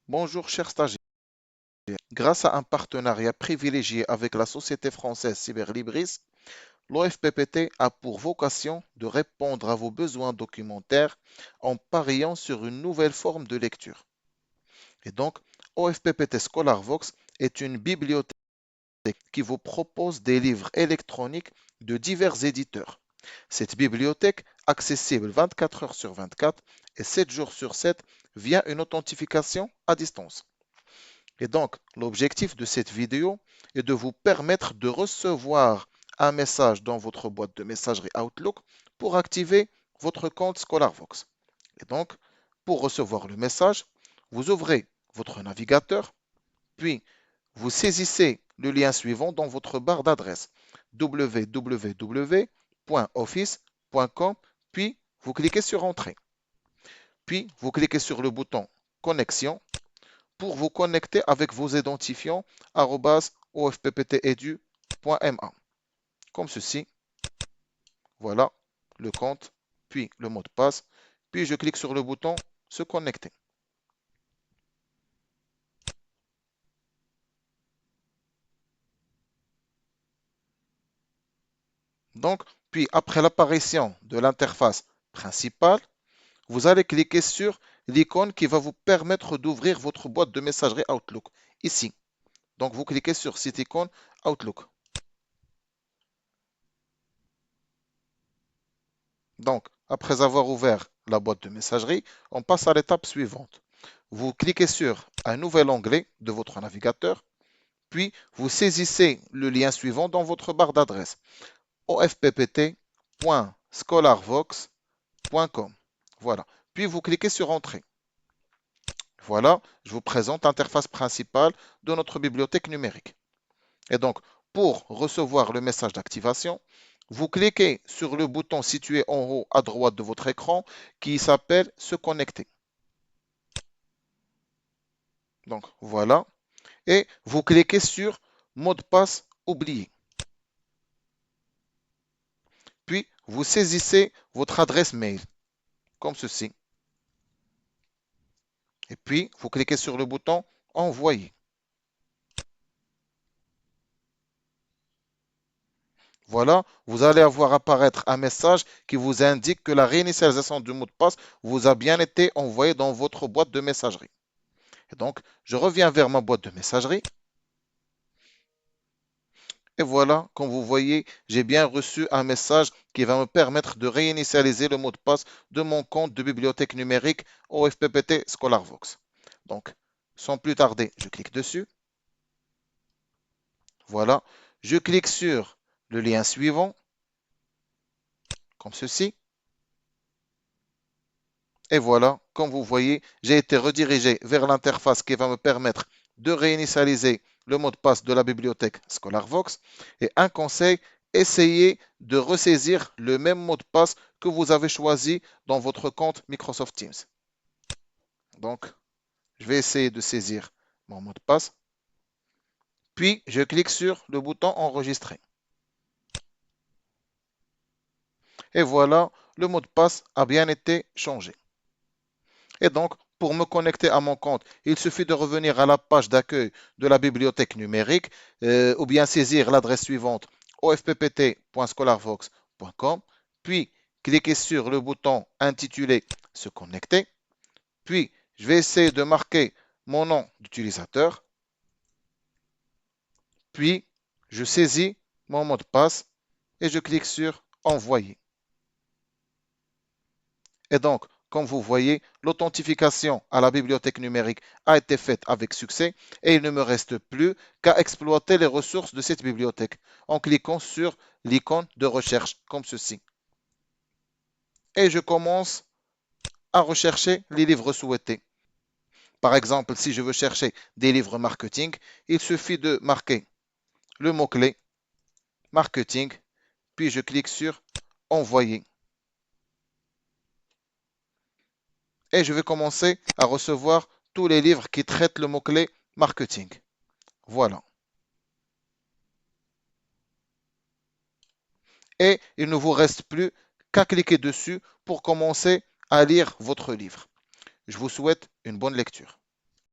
Bonjour chers stagiaires. Grâce à un partenariat privilégié avec la société française Cyberlibris, l'OFPPT a pour vocation de répondre à vos besoins documentaires en pariant sur une nouvelle forme de lecture. Et donc, OFPPT ScholarVox est une bibliothèque qui vous propose des livres électroniques de divers éditeurs. Cette bibliothèque, accessible 24 heures sur 24 et 7 jours sur 7 via une authentification à distance. Et donc, l'objectif de cette vidéo est de vous permettre de recevoir un message dans votre boîte de messagerie Outlook pour activer votre compte ScholarVox. Et donc, pour recevoir le message, vous ouvrez votre navigateur, puis vous saisissez le lien suivant dans votre barre d'adresse www.office.com, puis vous cliquez sur Entrée. Puis vous cliquez sur le bouton Connexion pour vous connecter avec vos identifiants @ofpptedu.ma. Comme ceci, voilà le compte, puis le mot de passe, puis je clique sur le bouton Se connecter. Donc, puis après l'apparition de l'interface principale, vous allez cliquer sur l'icône qui va vous permettre d'ouvrir votre boîte de messagerie Outlook, ici. Donc, vous cliquez sur cette icône Outlook. Donc, après avoir ouvert la boîte de messagerie, on passe à l'étape suivante. Vous cliquez sur un nouvel onglet de votre navigateur, puis vous saisissez le lien suivant dans votre barre d'adresse ofppt.scholarvox.com. Voilà. Puis vous cliquez sur Entrée. Voilà, je vous présente l'interface principale de notre bibliothèque numérique. Et donc, pour recevoir le message d'activation, vous cliquez sur le bouton situé en haut à droite de votre écran qui s'appelle Se connecter. Donc, voilà. Et vous cliquez sur Mot de passe oublié. Puis, vous saisissez votre adresse mail, comme ceci. Et puis, vous cliquez sur le bouton Envoyer. Voilà, vous allez avoir apparaître un message qui vous indique que la réinitialisation du mot de passe vous a bien été envoyée dans votre boîte de messagerie. Et donc, je reviens vers ma boîte de messagerie. Et voilà, comme vous voyez, j'ai bien reçu un message qui va me permettre de réinitialiser le mot de passe de mon compte de bibliothèque numérique OFPPT ScholarVox. Donc, sans plus tarder, je clique dessus. Voilà, je clique sur le lien suivant, comme ceci. Et voilà, comme vous voyez, j'ai été redirigé vers l'interface qui va me permettre de réinitialiser le mot de passe de la bibliothèque ScholarVox. Et un conseil, essayez de ressaisir le même mot de passe que vous avez choisi dans votre compte Microsoft Teams. Donc, je vais essayer de saisir mon mot de passe. Puis, je clique sur le bouton Enregistrer. Et voilà, le mot de passe a bien été changé. Et donc, pour me connecter à mon compte, il suffit de revenir à la page d'accueil de la bibliothèque numérique ou bien saisir l'adresse suivante ofppt.scholarvox.com, puis cliquer sur le bouton intitulé Se connecter, puis je vais essayer de marquer mon nom d'utilisateur, puis je saisis mon mot de passe et je clique sur Envoyer. Et donc, comme vous voyez, l'authentification à la bibliothèque numérique a été faite avec succès et il ne me reste plus qu'à exploiter les ressources de cette bibliothèque en cliquant sur l'icône de recherche comme ceci. Et je commence à rechercher les livres souhaités. Par exemple, si je veux chercher des livres marketing, il suffit de marquer le mot-clé marketing, puis je clique sur Envoyer. Et je vais commencer à recevoir tous les livres qui traitent le mot-clé marketing. Voilà. Et il ne vous reste plus qu'à cliquer dessus pour commencer à lire votre livre. Je vous souhaite une bonne lecture.